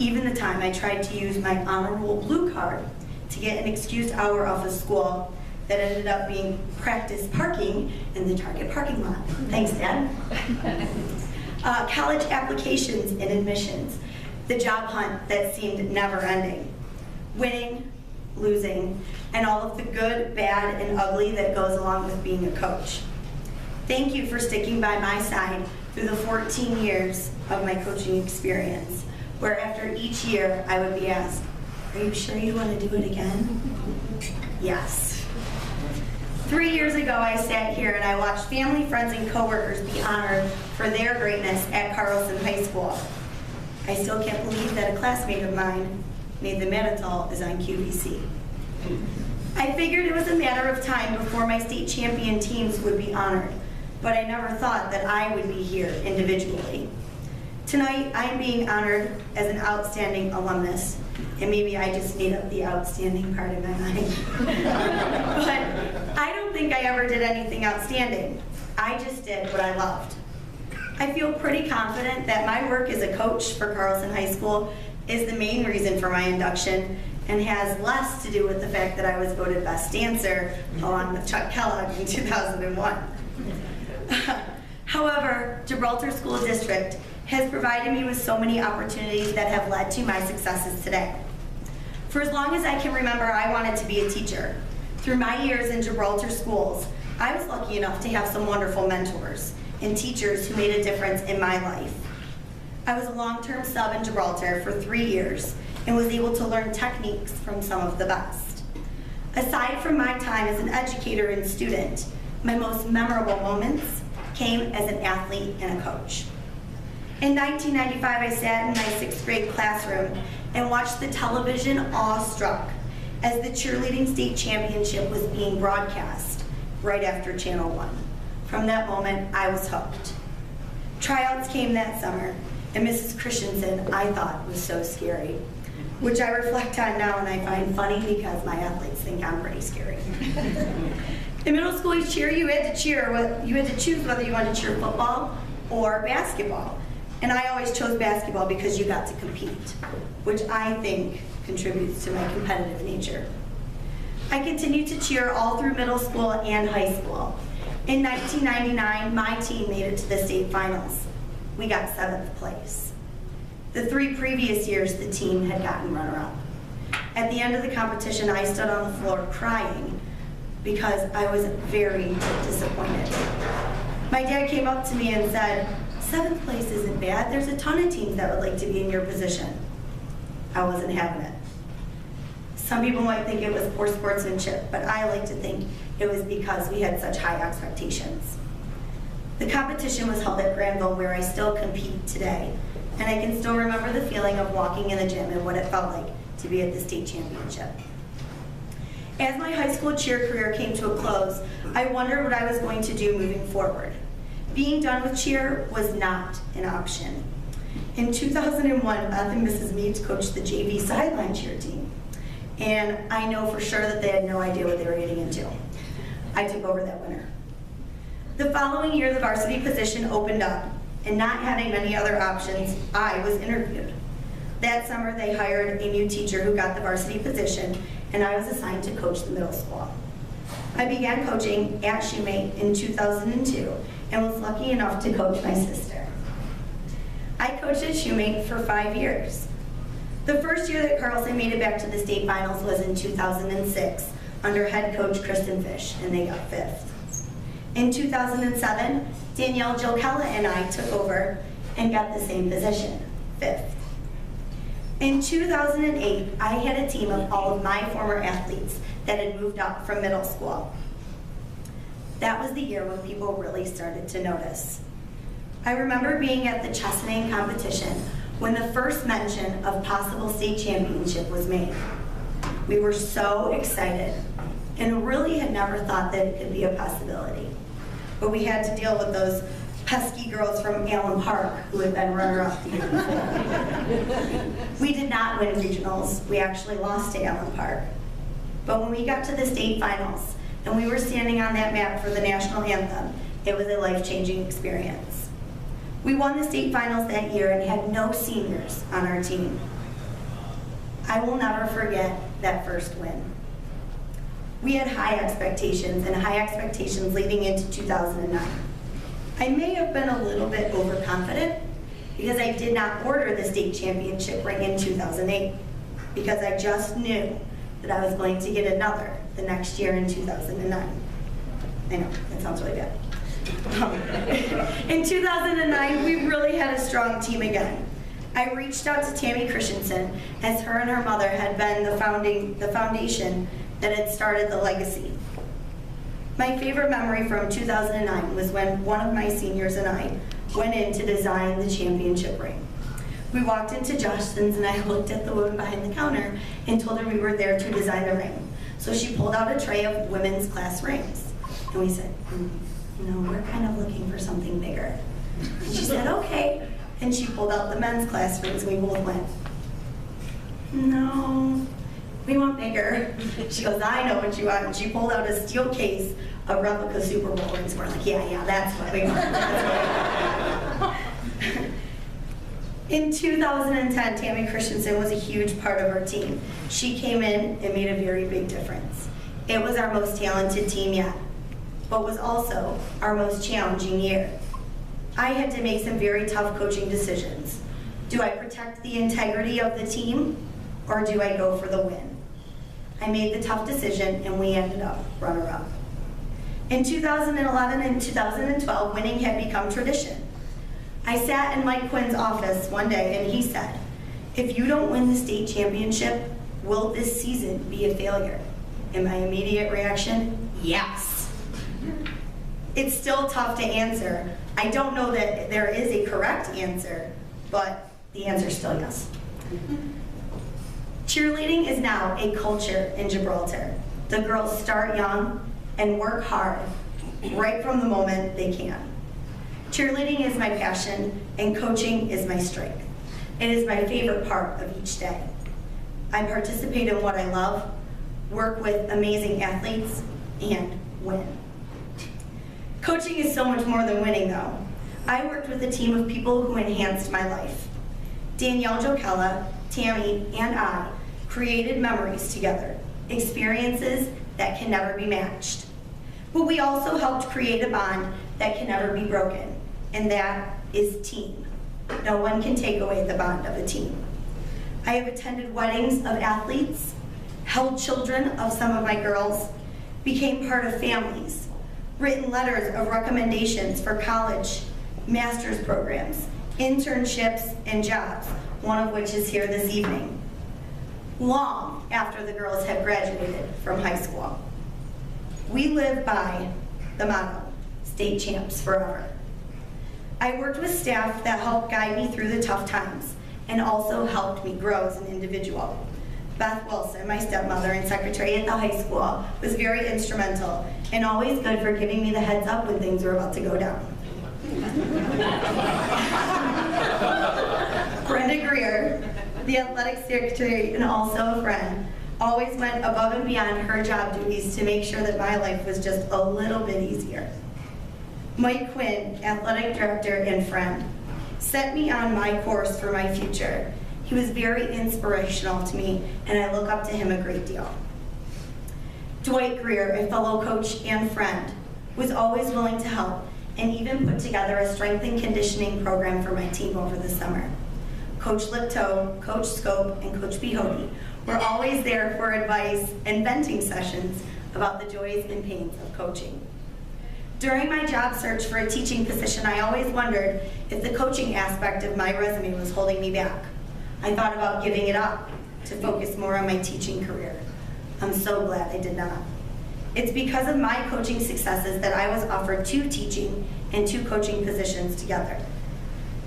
even the time I tried to use my honor roll blue card to get an excused hour off of school that ended up being practice parking in the Target parking lot. Thanks, Dad. College applications and admissions, the job hunt that seemed never ending, winning, losing, and all of the good, bad, and ugly that goes along with being a coach. Thank you for sticking by my side through the 14 years of my coaching experience, where after each year I would be asked, "Are you sure you want to do it again?" Yes. 3 years ago, I sat here and I watched family, friends, and coworkers be honored for their greatness at Carlson High School. I still can't believe that a classmate of mine, Nathan Manital, is on QVC. I figured it was a matter of time before my state champion teams would be honored, but I never thought that I would be here individually. Tonight, I am being honored as an outstanding alumnus, and maybe I just made up the outstanding part in my mind. But I don't think I ever did anything outstanding. I just did what I loved. I feel pretty confident that my work as a coach for Carlson High School is the main reason for my induction and has less to do with the fact that I was voted best dancer along with Chuck Kellogg in 2001. However, Gibraltar School District has provided me with so many opportunities that have led to my successes today. For as long as I can remember, I wanted to be a teacher. Through my years in Gibraltar schools, I was lucky enough to have some wonderful mentors and teachers who made a difference in my life. I was a long-term sub in Gibraltar for 3 years and was able to learn techniques from some of the best. Aside from my time as an educator and student, my most memorable moments came as an athlete and a coach. In 1995, I sat in my 6th grade classroom and watched the television awestruck as the cheerleading state championship was being broadcast right after Channel 1. From that moment, I was hooked. Tryouts came that summer, and Mrs. Christensen, I thought, was so scary, which I reflect on now and I find funny because my athletes think I'm pretty scary. In middle school cheer, you had to choose whether you wanted to cheer football or basketball. And I always chose basketball because you got to compete, which I think contributes to my competitive nature. I continued to cheer all through middle school and high school. In 1999, my team made it to the state finals. We got 7th place. The 3 previous years, the team had gotten runner-up. At the end of the competition, I stood on the floor crying because I was very disappointed. My dad came up to me and said, "7th place isn't bad. There's a ton of teams that would like to be in your position." I wasn't having it. Some people might think it was poor sportsmanship, but I like to think it was because we had such high expectations. The competition was held at Granville, where I still compete today, and I can still remember the feeling of walking in the gym and what it felt like to be at the state championship. As my high school cheer career came to a close, I wondered what I was going to do moving forward. Being done with cheer was not an option. In 2001, Beth and Mrs. Meads coached the JV sideline cheer team, and I know for sure that they had no idea what they were getting into. I took over that winter. The following year, the varsity position opened up, and not having many other options, I was interviewed. That summer, they hired a new teacher who got the varsity position, and I was assigned to coach the middle school. I began coaching at Shoemate in 2002 and was lucky enough to coach my sister. I coached at Shoemate for 5 years. The first year that Carlson made it back to the state finals was in 2006 under head coach Kristen Fish, and they got 5th. In 2007, Danielle Jokella and I took over and got the same position, 5th. In 2008, I had a team of all of my former athletes that had moved up from middle school. That was the year when people really started to notice. I remember being at the Chesaning competition when the first mention of possible state championship was made. We were so excited and really had never thought that it could be a possibility. But we had to deal with those pesky girls from Allen Park who had been runner-up the year before. We did not win regionals. We actually lost to Allen Park. But when we got to the state finals and we were standing on that map for the national anthem, it was a life-changing experience. We won the state finals that year and had no seniors on our team. I will never forget that first win. We had high expectations leading into 2009. I may have been a little bit overconfident because I did not order the state championship ring in 2008 because I just knew that I was going to get another the next year in 2009. I know, that sounds really bad. In 2009, we really had a strong team again. I reached out to Tammy Christensen, as her and her mother had been the foundation that had started the legacy. My favorite memory from 2009 was when one of my seniors and I went in to design the championship ring. We walked into Justin's and I looked at the woman behind the counter and told her we were there to design the ring. So she pulled out a tray of women's class rings. And we said, no, we're kind of looking for something bigger. And she said, okay. And she pulled out the men's class rings and we both went, no, we want bigger. She goes, I know what you want. And she pulled out a steel case of replica Super Bowl rings. We're like, yeah, that's what we want. In 2010, Tammy Christensen was a huge part of our team. She came in and made a very big difference. It was our most talented team yet, but was also our most challenging year. I had to make some very tough coaching decisions. Do I protect the integrity of the team, or do I go for the win? I made the tough decision, and we ended up runner-up. In 2011 and 2012, winning had become tradition. I sat in Mike Quinn's office one day and he said, if you don't win the state championship, will this season be a failure? And my immediate reaction, yes. It's still tough to answer. I don't know that there is a correct answer, but the answer is still yes. Cheerleading is now a culture in Gibraltar. The girls start young and work hard right from the moment they can. Cheerleading is my passion, and coaching is my strength. It is my favorite part of each day. I participate in what I love, work with amazing athletes, and win. Coaching is so much more than winning, though. I worked with a team of people who enhanced my life. Danielle Jokella, Tammy, and I created memories together, experiences that can never be matched. But we also helped create a bond that can never be broken, and that is team. No one can take away the bond of a team. I have attended weddings of athletes, held children of some of my girls, became part of families, written letters of recommendations for college, master's programs, internships, and jobs, one of which is here this evening, long after the girls have graduated from high school. We live by the motto, state champs forever. I worked with staff that helped guide me through the tough times and also helped me grow as an individual. Beth Wilson, my stepmother and secretary at the high school, was very instrumental and always good for giving me the heads up when things were about to go down. Brenda Greer, the athletic secretary and also a friend, always went above and beyond her job duties to make sure that my life was just a little bit easier. Mike Quinn, athletic director and friend, set me on my course for my future. He was very inspirational to me, and I look up to him a great deal. Dwight Greer, a fellow coach and friend, was always willing to help and even put together a strength and conditioning program for my team over the summer. Coach Liptoe, Coach Scope, and Coach Behody were always there for advice and venting sessions about the joys and pains of coaching. During my job search for a teaching position, I always wondered if the coaching aspect of my resume was holding me back. I thought about giving it up to focus more on my teaching career. I'm so glad I did not. It's because of my coaching successes that I was offered 2 teaching and 2 coaching positions together.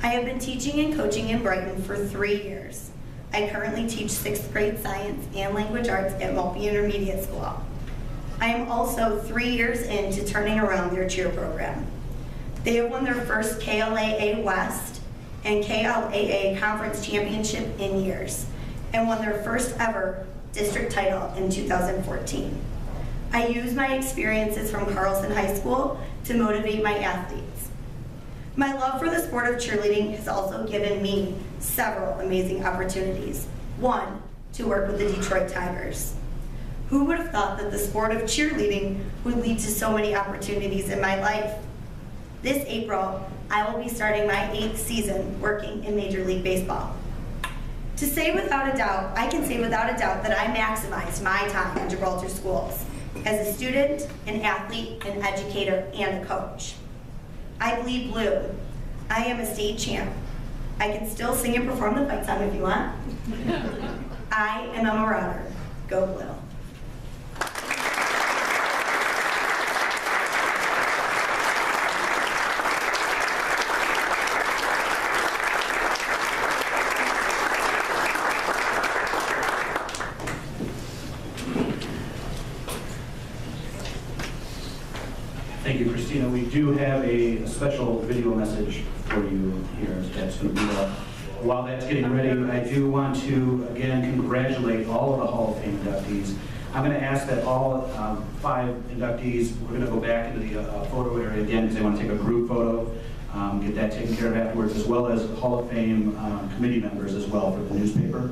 I have been teaching and coaching in Brighton for 3 years. I currently teach 6th grade science and language arts at Mulpe Intermediate School. I am also 3 years into turning around their cheer program. They have won their first KLAA West and KLAA Conference Championship in years, and won their first ever district title in 2014. I use my experiences from Carlson High School to motivate my athletes. My love for the sport of cheerleading has also given me several amazing opportunities. One, to work with the Detroit Tigers. Who would have thought that the sport of cheerleading would lead to so many opportunities in my life? This April, I will be starting my 8th season working in Major League Baseball. To say without a doubt, I can say without a doubt that I maximized my time in Gibraltar schools as a student, an athlete, an educator, and a coach. I bleed blue. I am a state champ. I can still sing and perform the fight song if you want. I am a Marauder. Go Blue. Thank you, Christina. We do have a special video message for you here. That's going to be while that's getting ready. I do want to, again, congratulate all of the Hall of Fame inductees. I'm going to ask that all 5 inductees, we're going to go back into the photo area again because they want to take a group photo, get that taken care of afterwards, as well as Hall of Fame committee members as well for the newspaper.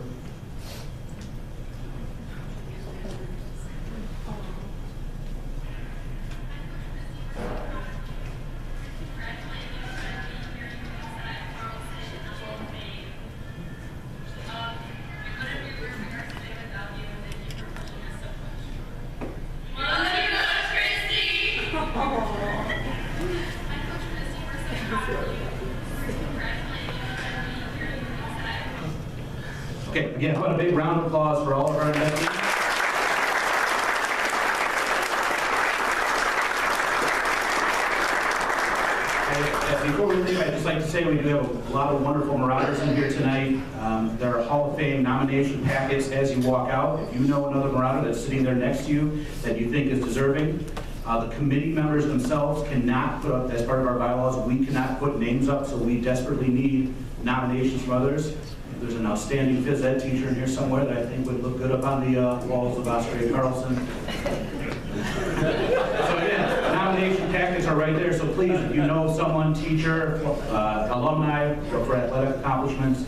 Okay, again, what a big round of applause for all of our inductees. Before we leave, I'd just like to say we do have a lot of wonderful Marauders in here tonight. There are Hall of Fame nomination packets as you walk out. If you know another Marauder that's sitting there next to you that you think is deserving, the committee members themselves cannot put up, as part of our bylaws, we cannot put names up, so we desperately need nominations from others. There's an outstanding phys ed teacher in here somewhere that I think would look good up on the walls of Gibraltar Carlson. So again, nomination packets are right there, so please, if you know someone, teacher, alumni, for athletic accomplishments,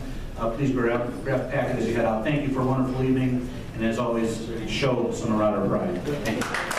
please grab the packet as you head out. Thank you for a wonderful evening, and as always, show some Marauder pride. Thank you.